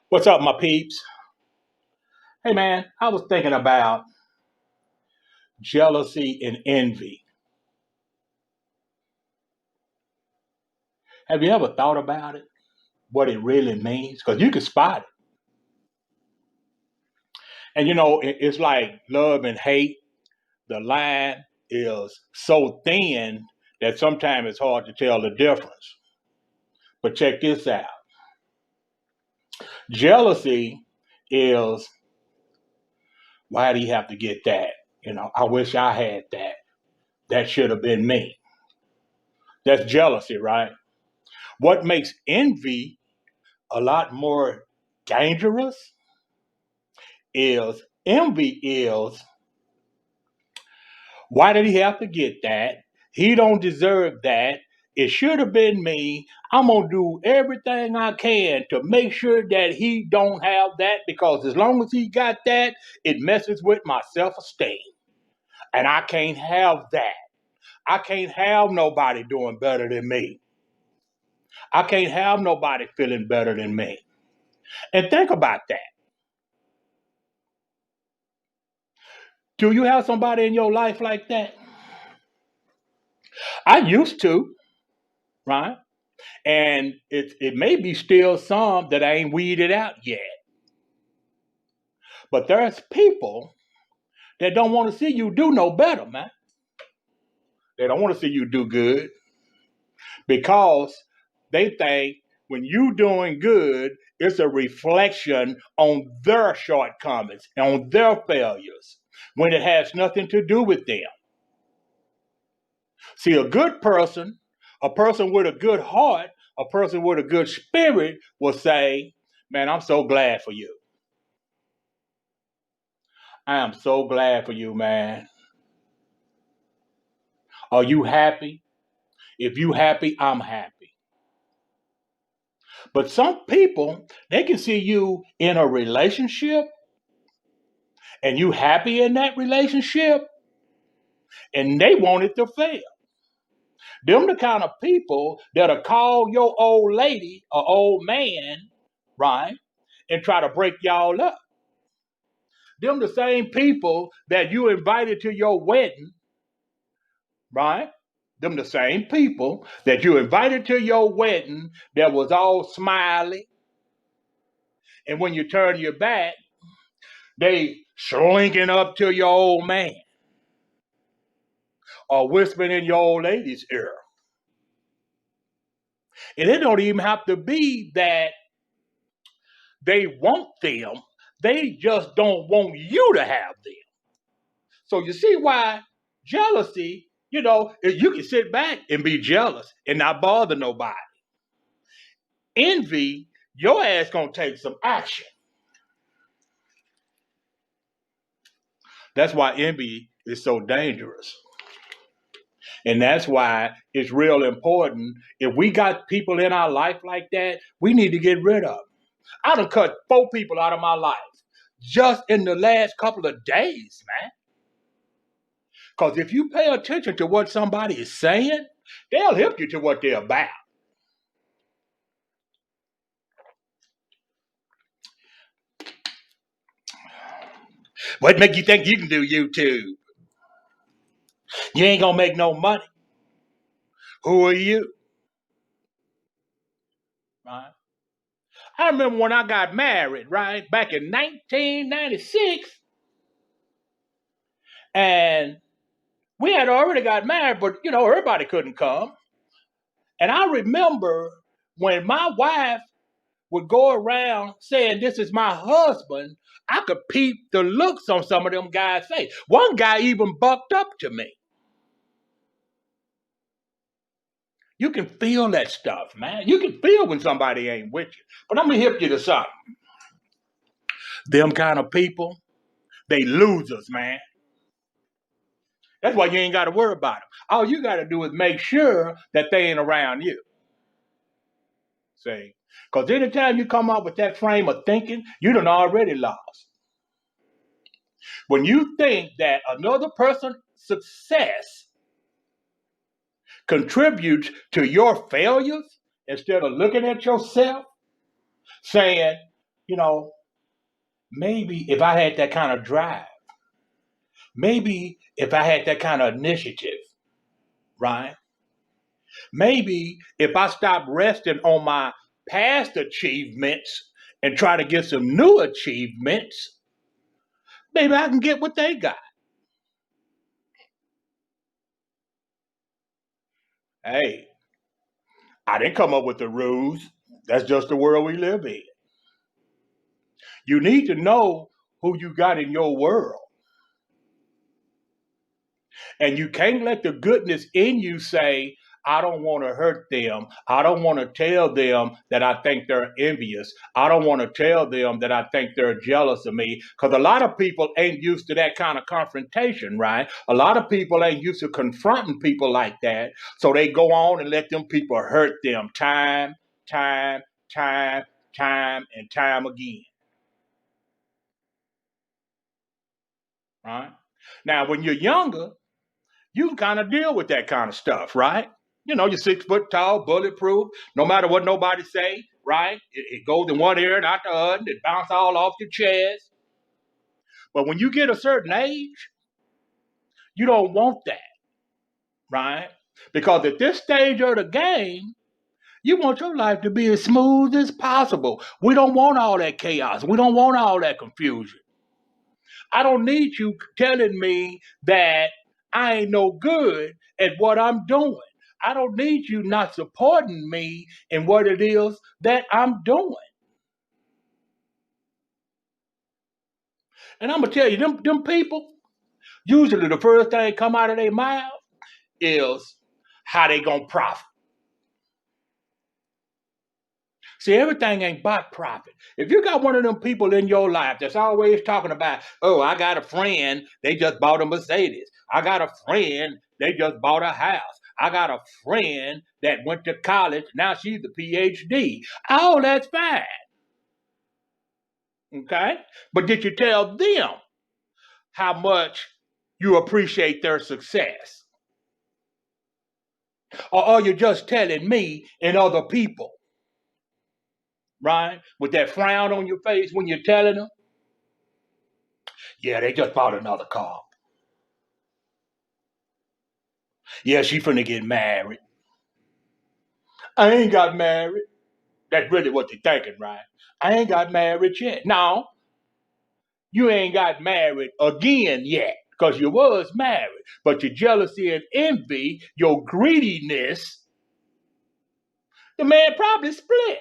What's up, my peeps? Hey, man, I was thinking about jealousy and envy. Have you ever thought about it? What it really means? Because you can spot it. And it's like love and hate. The line is so thin that sometimes it's hard to tell the difference. But check this out, jealousy is why do you have to get that? I wish I had that. That should have been me. That's jealousy, right? What makes envy a lot more dangerous is envy is why did he have to get that? He don't deserve that. It should have been me. I'm gonna do everything I can to make sure that he don't have that because as long as he got that, it messes with my self-esteem. And I can't have that. I can't have nobody doing better than me. I can't have nobody feeling better than me. And think about that. Do you have somebody in your life like that? I used to, right? And it may be still some that I ain't weeded out yet. But there's people that don't want to see you do no better, man. They don't want to see you do good because they think when you doing good, it's a reflection on their shortcomings, on their failures, when it has nothing to do with them. See, a person with a good heart, a person with a good spirit will say, man, I'm so glad for you. I am so glad for you, man. Are you happy? If you happy, I'm happy. But some people, they can see you in a relationship and you happy in that relationship and they want it to fail. Them the kind of people that'll call your old lady or old man, right, and try to break y'all up. Them the same people that you invited to your wedding, right? Them the same people that you invited to your wedding that was all smiley, and when you turn your back, they slinking up to your old man or whispering in your old lady's ear. And it don't even have to be that they want them; they just don't want you to have them. So you see why jealousy, you can sit back and be jealous and not bother nobody. Envy, your ass gonna take some action. That's why envy is so dangerous. And that's why it's real important. If we got people in our life like that, we need to get rid of them. I done cut 4 people out of my life just in the last couple of days, man. Because if you pay attention to what somebody is saying, they'll help you to what they're about. What make you think you can do YouTube? You ain't gonna make no money. Who are you? Right? I remember when I got married, right, back in 1996, and we had already got married, but everybody couldn't come. And I remember when my wife would go around saying, "This is my husband," I could peep the looks on some of them guys' face. One guy even bucked up to me. You can feel that stuff, man. You can feel when somebody ain't with you. But I'm gonna hip you to something. Them kind of people, they losers, man. That's why you ain't got to worry about them. All you got to do is make sure that they ain't around you. See? Because anytime you come up with that frame of thinking, you done already lost. When you think that another person's success contributes to your failures, instead of looking at yourself, saying, You know, maybe if I had that kind of drive, maybe if I had that kind of initiative, right? Maybe if I stop resting on my past achievements and try to get some new achievements, maybe I can get what they got. Hey, I didn't come up with the rules. That's just the world we live in. You need to know who you got in your world. And you can't let the goodness in you say, I don't want to hurt them. I don't want to tell them that I think they're envious. I don't want to tell them that I think they're jealous of me. Because a lot of people ain't used to that kind of confrontation, right? A lot of people ain't used to confronting people like that. So they go on and let them people hurt them time, time, time, and time again. Right? Now, when you're younger, you can kind of deal with that kind of stuff, right? You know, you're 6 foot tall, bulletproof, no matter what nobody say, right? It goes in one ear and out the other, it bounces all off your chest. But when you get a certain age, you don't want that, right? Because at this stage of the game, you want your life to be as smooth as possible. We don't want all that chaos. We don't want all that confusion. I don't need you telling me that I ain't no good at what I'm doing. I don't need you not supporting me in what it is that I'm doing. And I'm gonna tell you, them people, usually the first thing come out of their mouth is how they gonna profit. See, everything ain't about profit. If you got one of them people in your life that's always talking about, oh, I got a friend, they just bought a Mercedes. I got a friend, they just bought a house. I got a friend that went to college, now she's a PhD. All that's fine, okay? But did you tell them how much you appreciate their success? Or are you just telling me and other people, right? With that frown on your face when you're telling them? Yeah, they just bought another car. Yeah, she finna get married. I ain't got married. That's really what they're thinking, right? I ain't got married yet. No, you ain't got married again yet because you was married. But your jealousy and envy, your greediness, the man probably split.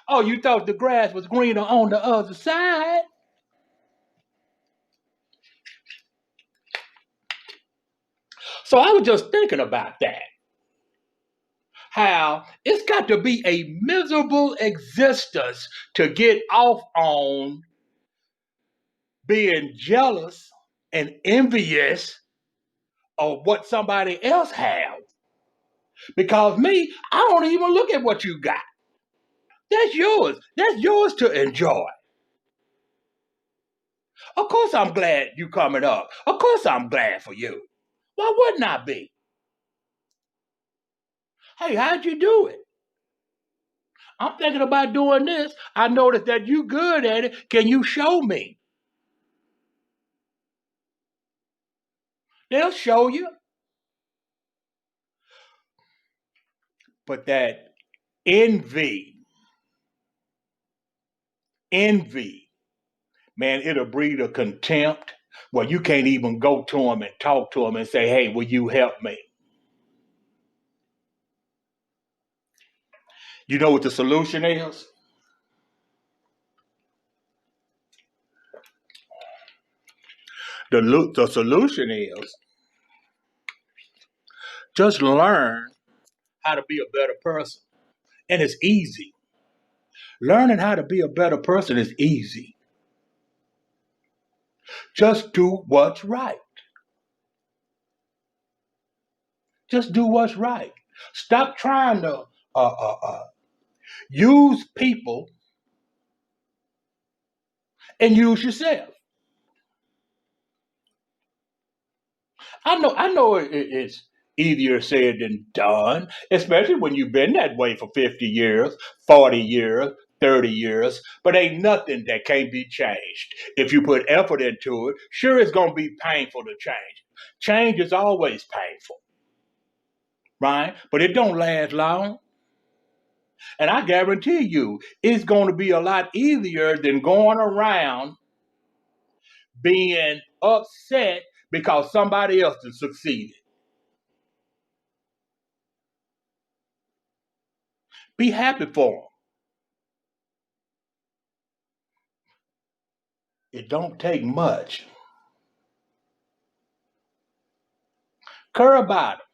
Oh, you thought the grass was greener on the other side? So I was just thinking about that. How it's got to be a miserable existence to get off on being jealous and envious of what somebody else has. Because me, I don't even look at what you got. That's yours. That's yours to enjoy. Of course I'm glad you coming up. Of course I'm glad for you. Why wouldn't I be? Hey, how'd you do it? I'm thinking about doing this. I noticed that you good at it. Can you show me? They'll show you. But that envy, envy, man, it'll breed a contempt where you can't even go to them and talk to them and say, hey, will you help me? You know what the solution is? The solution is just learn how to be a better person. And it's easy. Learning how to be a better person is easy. Just do what's right. Just do what's right. Stop trying to use people and use yourself. I know it's easier said than done, especially when you've been that way for 50 years, 40 years, 30 years, but ain't nothing that can't be changed. If you put effort into it, sure it's going to be painful to change. Change is always painful, right? But it don't last long. And I guarantee you, it's going to be a lot easier than going around being upset because somebody else has succeeded. Be happy for them. It don't take much. Care about them,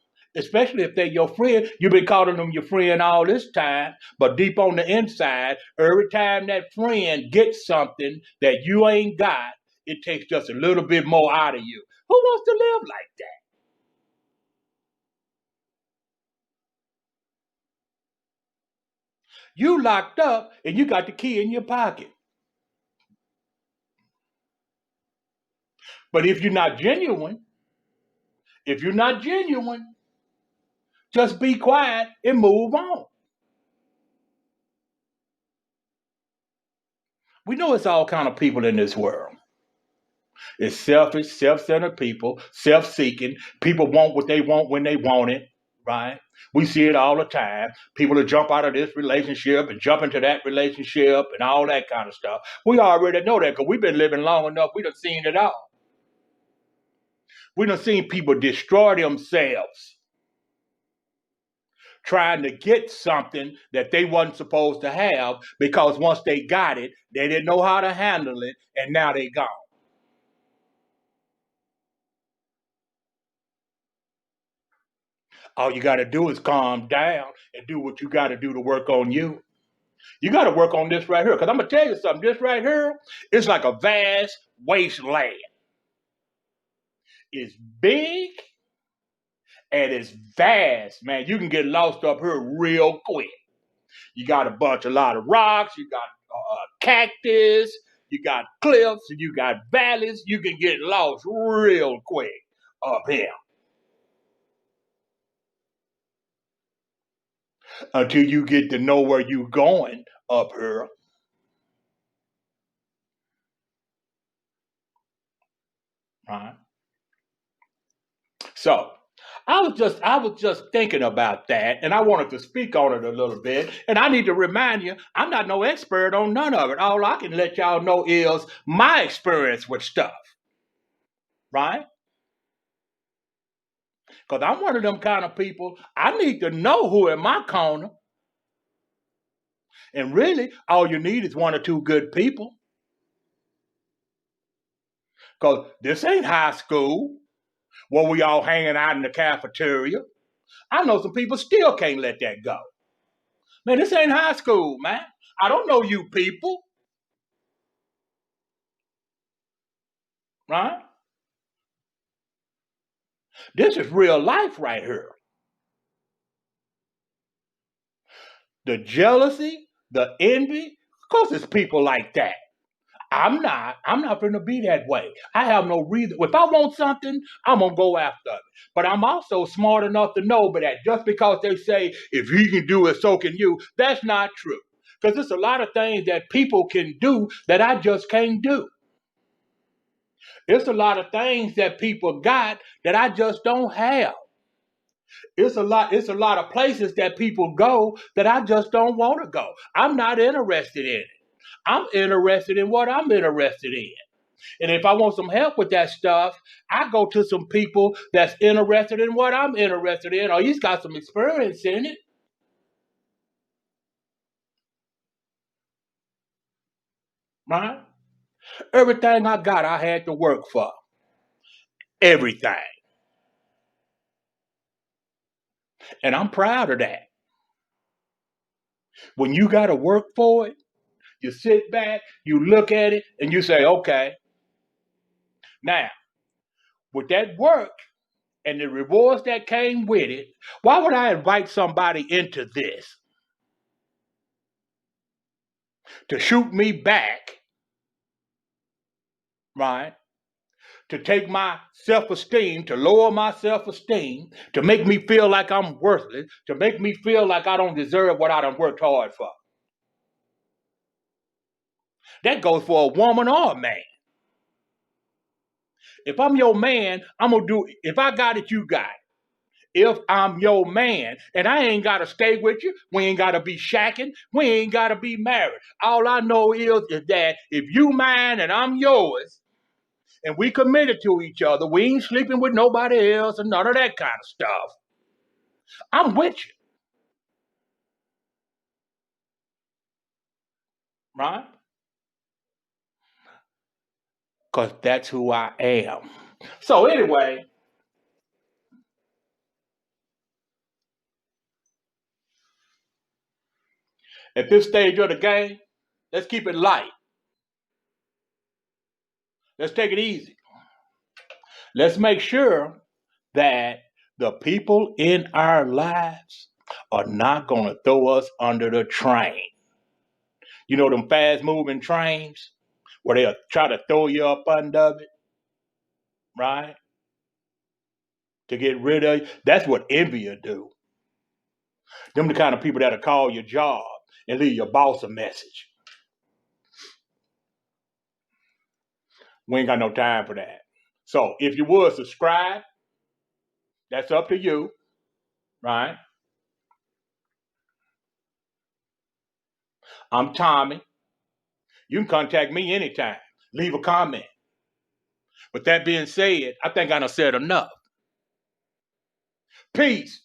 especially if they're your friend. You've been calling them your friend all this time, but deep on the inside, every time that friend gets something that you ain't got, it takes just a little bit more out of you. Who wants to live like that? You locked up and you got the key in your pocket. But if you're not genuine, just be quiet and move on. We know it's all kind of people in this world. It's selfish, self-centered people, self-seeking. People want what they want when they want it, right? We see it all the time. People that jump out of this relationship and jump into that relationship and all that kind of stuff. We already know that because we've been living long enough. We done seen it all. We done seen people destroy themselves trying to get something that they wasn't supposed to have because once they got it, they didn't know how to handle it, and now they gone. All you got to do is calm down and do what you got to do to work on you. You got to work on this right here. Because I'm going to tell you something. This right here is like a vast wasteland. It's big and it's vast, man. You can get lost up here real quick. You got a lot of rocks. You got cactus. You got cliffs. And you got valleys. You can get lost real quick up here. Until you get to know where you're going up here. Right? So I was just thinking about that, and I wanted to speak on it a little bit. And I need to remind you, I'm not no expert on none of it. All I can let y'all know is my experience with stuff, right? Because I'm one of them kind of people. I need to know who in my corner, and really, all you need is one or two good people. Because this ain't high school where we all hanging out in the cafeteria. I know some people still can't let that go. Man, this ain't high school, man. I don't know you people, right? This is real life right here. The jealousy, the envy, of course it's people like that. I'm not gonna be that way. I have no reason. If I want something, I'm gonna go after it. But I'm also smart enough to know that just because they say if he can do it, so can you, that's not true. Because there's a lot of things that people can do that I just can't do. There's a lot of things that people got that I just don't have. It's a lot of places that people go that I just don't want to go. I'm not interested in it. I'm interested in what I'm interested in. And if I want some help with that stuff, I go to some people that's interested in what I'm interested in, or he's got some experience in it, right? Everything I got, I had to work for. Everything. And I'm proud of that. When you got to work for it, you sit back, you look at it, and you say, okay, now, with that work and the rewards that came with it, why would I invite somebody into this to shoot me back, right? To take my self esteem, to lower my self esteem, to make me feel like I'm worthless, to make me feel like I don't deserve what I done worked hard for. That goes for a woman or a man. If I'm your man, I'm gonna do. If I got it, you got it. If I'm your man, and I ain't gotta stay with you, we ain't gotta be shacking, we ain't gotta be married. All I know is that if you mine and I'm yours, and we committed to each other, we ain't sleeping with nobody else and none of that kind of stuff. I'm with you, right? Because that's who I am. So anyway, at this stage of the game, let's keep it light. Let's take it easy. Let's make sure that the people in our lives are not going to throw us under the train. You know them fast moving trains where they'll try to throw you up under it, right? To get rid of you. That's what envy will do. Them the kind of people that'll call your job and leave your boss a message. We ain't got no time for that. So if you would subscribe, that's up to you, right? I'm Tommy. You can contact me anytime. Leave a comment. But that being said, I think I done said enough. Peace.